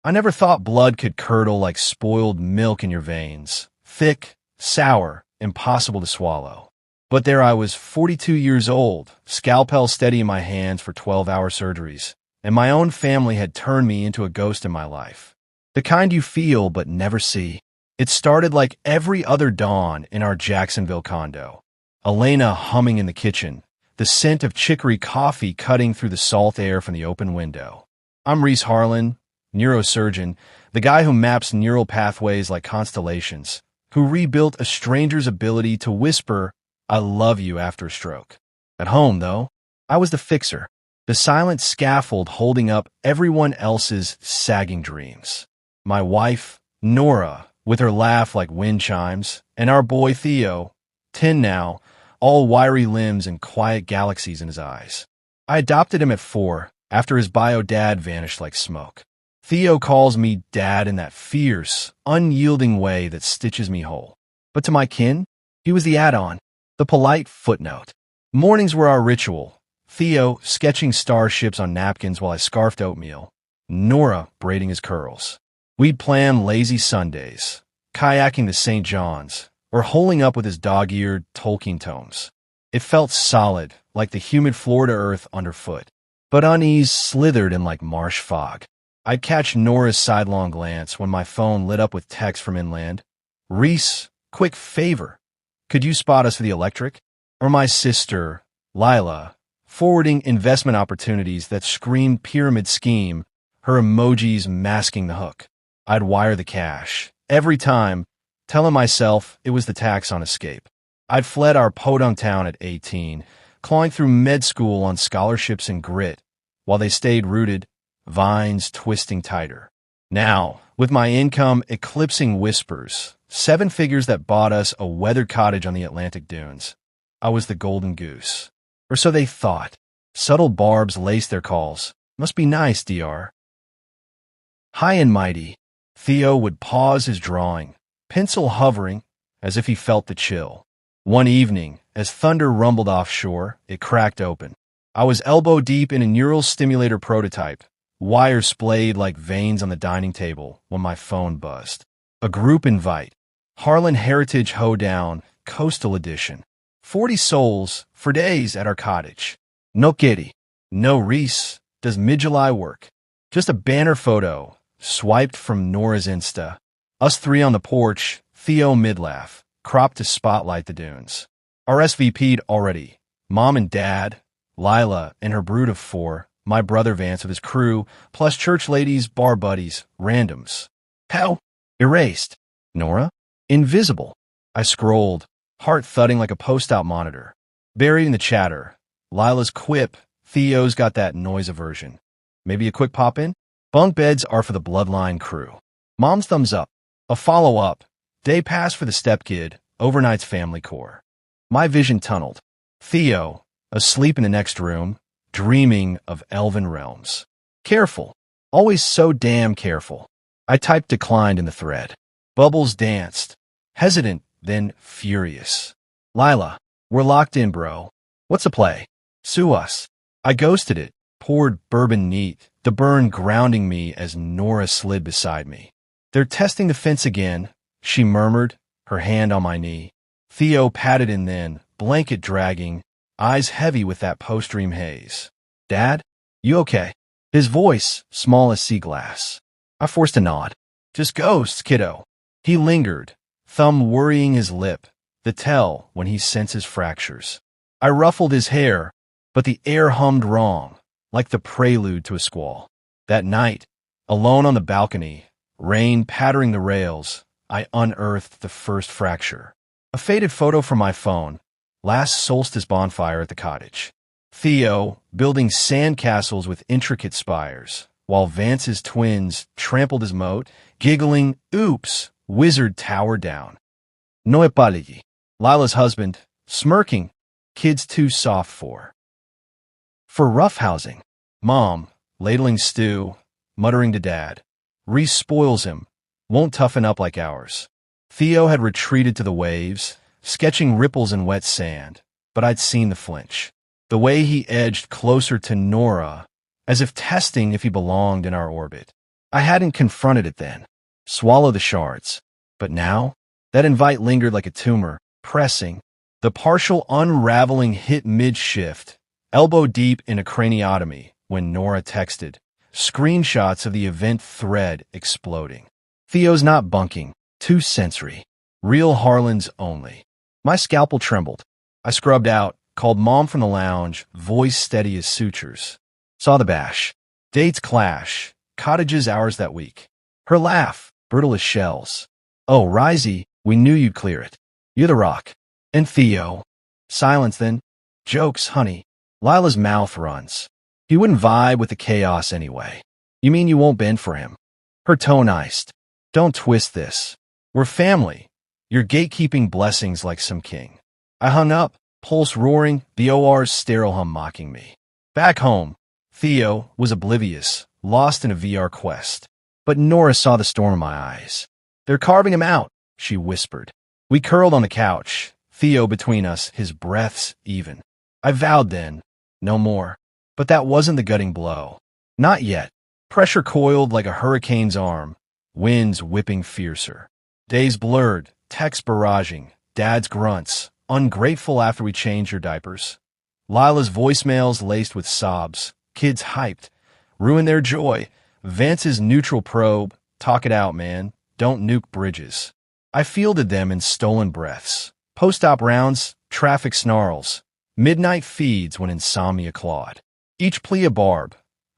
I never thought blood could curdle like spoiled milk in your veins. Thick, sour, impossible to swallow. But there I was, 42 years old, scalpel steady in my hands for 12-hour surgeries, and my own family had turned me into a ghost in my life. The kind you feel but never see. It started like every other dawn in our Jacksonville condo. Elena humming in the kitchen, the scent of chicory coffee cutting through the salt air from the open window. I'm Reese Harlan, neurosurgeon, the guy who maps neural pathways like constellations, who rebuilt a stranger's ability to whisper, "I love you," after a stroke. At home, though, I was the fixer, the silent scaffold holding up everyone else's sagging dreams. My wife, Nora, with her laugh like wind chimes, and our boy Theo, 10 now, all wiry limbs and quiet galaxies in his eyes. I adopted him at 4, after his bio dad vanished like smoke. Theo calls me Dad in that fierce, unyielding way that stitches me whole. But to my kin, he was the add-on, the polite footnote. Mornings were our ritual. Theo sketching starships on napkins while I scarfed oatmeal. Nora braiding his curls. We'd plan lazy Sundays, kayaking to St. John's, or holing up with his dog-eared Tolkien tomes. It felt solid, like the humid Florida earth underfoot. But unease slithered in like marsh fog. I'd catch Nora's sidelong glance when my phone lit up with text from inland. "Reese, quick favor. Could you spot us for the electric?" Or my sister, Lila, forwarding investment opportunities that screamed pyramid scheme, her emojis masking the hook. I'd wire the cash, every time, telling myself it was the tax on escape. I'd fled our podunk town at 18, clawing through med school on scholarships and grit, while they stayed rooted, vines twisting tighter. Now, with my income eclipsing whispers, 7 figures that bought us a weathered cottage on the Atlantic dunes, I was the golden goose. Or so they thought. Subtle barbs laced their calls. "Must be nice, DR." High and mighty, Theo would pause his drawing, pencil hovering, as if he felt the chill. One evening, as thunder rumbled offshore, it cracked open. I was elbow deep in a neural stimulator prototype, wires splayed like veins on the dining table, when my phone buzzed. A group invite. Harlan Heritage Hoedown, Coastal Edition. 40 souls for days at our cottage. No kitty. No Reese. Does mid-July work? Just a banner photo, swiped from Nora's Insta. Us 3 on the porch, Theo mid-laugh, cropped to spotlight the dunes. RSVP'd already. Mom and Dad, Lila and her brood of 4, my brother Vance with his crew, plus church ladies, bar buddies, randoms. How? Erased. Nora? Invisible. I scrolled, heart thudding like a post-out monitor. Buried in the chatter. Lila's quip, Theo's got that noise aversion. Maybe a quick pop-in? Bunk beds are for the bloodline crew. Mom's thumbs up. A follow-up. Day pass for the stepkid, overnight's family core. My vision tunneled. Theo, asleep in the next room, dreaming of elven realms. Careful. Always so damn careful. I typed declined in the thread. Bubbles danced. Hesitant, then furious. Lila, we're locked in, bro. What's the play? Sue us. I ghosted it, poured bourbon neat, the burn grounding me as Nora slid beside me. They're testing the fence again, she murmured, her hand on my knee. Theo patted in then, blanket dragging, eyes heavy with that post-dream haze. Dad? You okay? His voice, small as sea glass. I forced a nod. Just ghosts, kiddo. He lingered, thumb worrying his lip, the tell when he senses fractures. I ruffled his hair, but the air hummed wrong, like the prelude to a squall. That night, alone on the balcony, rain pattering the rails, I unearthed the first fracture. A faded photo from my phone, last solstice bonfire at the cottage. Theo building sandcastles with intricate spires, while Vance's twins trampled his moat, giggling, "Oops, wizard tower down." No apology. Lila's husband, smirking, kids too soft for. For roughhousing. Mom, ladling stew, muttering to Dad. Reese spoils him, won't toughen up like ours. Theo had retreated to the waves, sketching ripples in wet sand, but I'd seen the flinch. The way he edged closer to Nora, as if testing if he belonged in our orbit. I hadn't confronted it then. Swallow the shards. But now, that invite lingered like a tumor, pressing. The partial unraveling hit mid-shift, elbow deep in a craniotomy, when Nora texted. Screenshots of the event thread exploding. Theo's not bunking. Too sensory. Real Harlan's only. My scalpel trembled. I scrubbed out, called Mom from the lounge, voice steady as sutures. Saw the bash. Dates clash. Cottages hours that week. Her laugh, brittle as shells. Oh, Risey, we knew you'd clear it. You're the rock. And Theo. Silence then. Jokes, honey. Lila's mouth runs. He wouldn't vibe with the chaos anyway. You mean you won't bend for him? Her tone iced. Don't twist this. We're family. You're gatekeeping blessings like some king. I hung up, pulse roaring, the OR's sterile hum mocking me. Back home, Theo was oblivious, lost in a VR quest. But Nora saw the storm in my eyes. They're carving him out, she whispered. We curled on the couch, Theo between us, his breaths even. I vowed then, no more. But that wasn't the gutting blow. Not yet. Pressure coiled like a hurricane's arm, winds whipping fiercer. Days blurred, texts barraging, Dad's grunts, ungrateful after we changed your diapers. Lila's voicemails laced with sobs, kids hyped, ruin their joy. Vance's neutral probe, talk it out, man, don't nuke bridges. I fielded them in stolen breaths. Post-op rounds, traffic snarls, midnight feeds when insomnia clawed. Each plea a barb,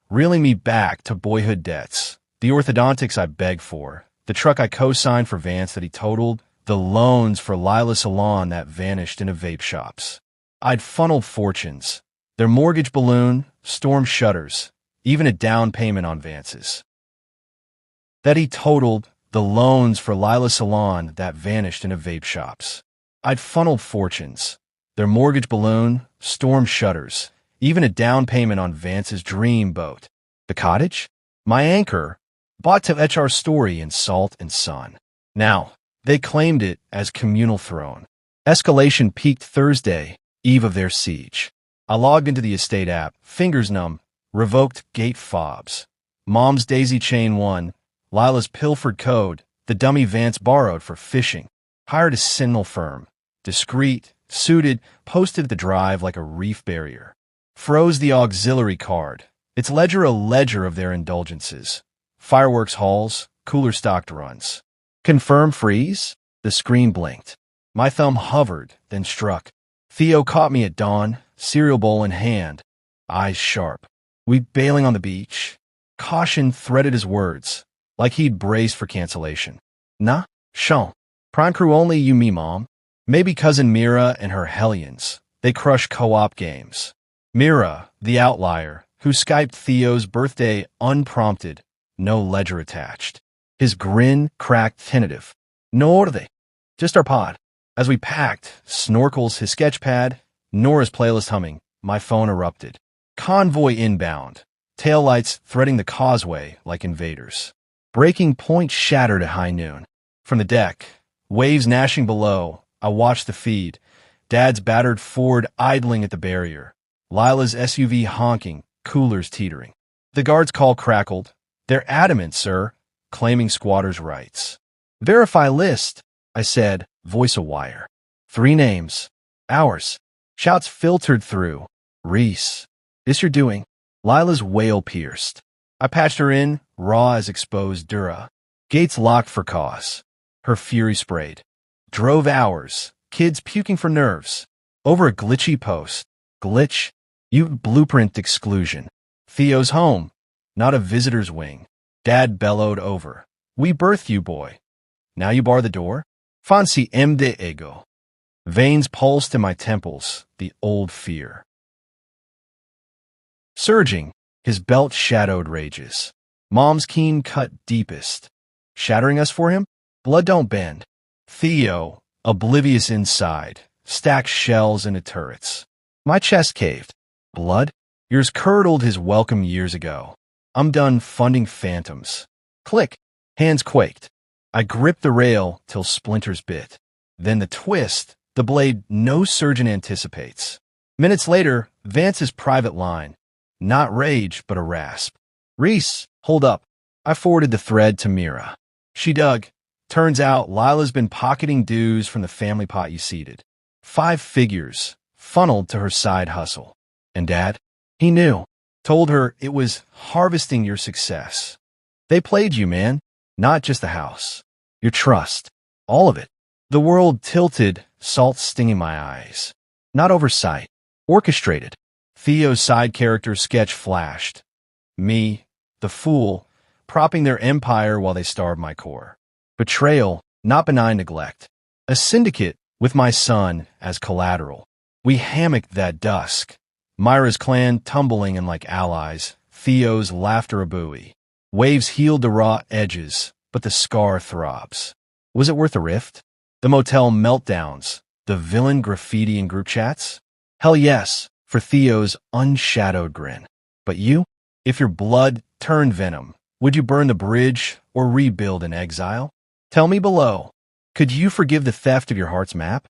reeling me back to boyhood debts. The orthodontics I begged for, the truck I co-signed for Vance that he totaled, the loans for Lila's salon that vanished into vape shops. I'd funneled fortunes, their mortgage balloon, storm shutters, even a down payment on Vance's. That he totaled, the loans for Lila's salon that vanished into vape shops. I'd funneled fortunes, their mortgage balloon, storm shutters, even a down payment on Vance's dream boat. The cottage? My anchor, bought to etch our story in salt and sun. Now, they claimed it as communal throne. Escalation peaked Thursday, eve of their siege. I logged into the estate app, fingers numb, revoked gate fobs. Mom's daisy chain 1, Lila's pilfered code, the dummy Vance borrowed for fishing. Hired a signal firm, discreet, suited, posted at the drive like a reef barrier. Froze the auxiliary card, its ledger a ledger of their indulgences. Fireworks hauls, cooler stocked runs. Confirm freeze? The screen blinked. My thumb hovered, then struck. Theo caught me at dawn, cereal bowl in hand, eyes sharp. We bailing on the beach? Caution threaded his words, like he'd braced for cancellation. Nah, Sean. Prime crew only, you me, Mom. Maybe cousin Mira and her hellions. They crush co-op games. Mira, the outlier, who Skyped Theo's birthday unprompted, no ledger attached. His grin cracked tentative. No orde. Just our pod. As we packed, snorkels, his sketch pad, Nora's playlist humming, my phone erupted. Convoy inbound. Taillights threading the causeway like invaders. Breaking point shattered at high noon. From the deck, waves gnashing below, I watched the feed. Dad's battered Ford idling at the barrier. Lila's SUV honking, coolers teetering. The guard's call crackled. They're adamant, sir, claiming squatters' rights. Verify list, I said, voice a wire. 3 names. Ours. Shouts filtered through. Reese. This you're doing. Lila's wail pierced. I patched her in, raw as exposed Dura. Gates locked for cause. Her fury sprayed. Drove hours. Kids puking for nerves. Over a glitchy post. Glitch. You blueprint exclusion. Theo's home. Not a visitor's wing. Dad bellowed over. We birthed you, boy. Now you bar the door? Fancy M de ego. Veins pulsed in my temples, the old fear. Surging, his belt shadowed rages. Mom's keen cut deepest. Shattering us for him? Blood don't bend. Theo, oblivious inside, stacked shells into turrets. My chest caved. Blood? Yours curdled his welcome years ago. I'm done funding phantoms. Click. Hands quaked. I gripped the rail till splinters bit. Then the twist, the blade no surgeon anticipates. Minutes later, Vance's private line. Not rage, but a rasp. Reese, hold up. I forwarded the thread to Mira. She dug. Turns out Lila's been pocketing dues from the family pot you seeded. 5 figures, funneled to her side hustle. And Dad? He knew. Told her it was harvesting your success. They played you, man. Not just the house. Your trust. All of it. The world tilted, salt stinging my eyes. Not oversight. Orchestrated. Theo's side character sketch flashed. Me, the fool, propping their empire while they starved my core. Betrayal, not benign neglect. A syndicate with my son as collateral. We hammocked that dusk. Myra's clan tumbling in like allies. Theo's laughter a buoy. Waves healed the raw edges, but the scar throbs. Was it worth a rift? The motel meltdowns, the villain graffiti in group chats? Hell yes, for Theo's unshadowed grin. But you? If your blood turned venom, would you burn the bridge or rebuild in exile? Tell me below. Could you forgive the theft of your heart's map?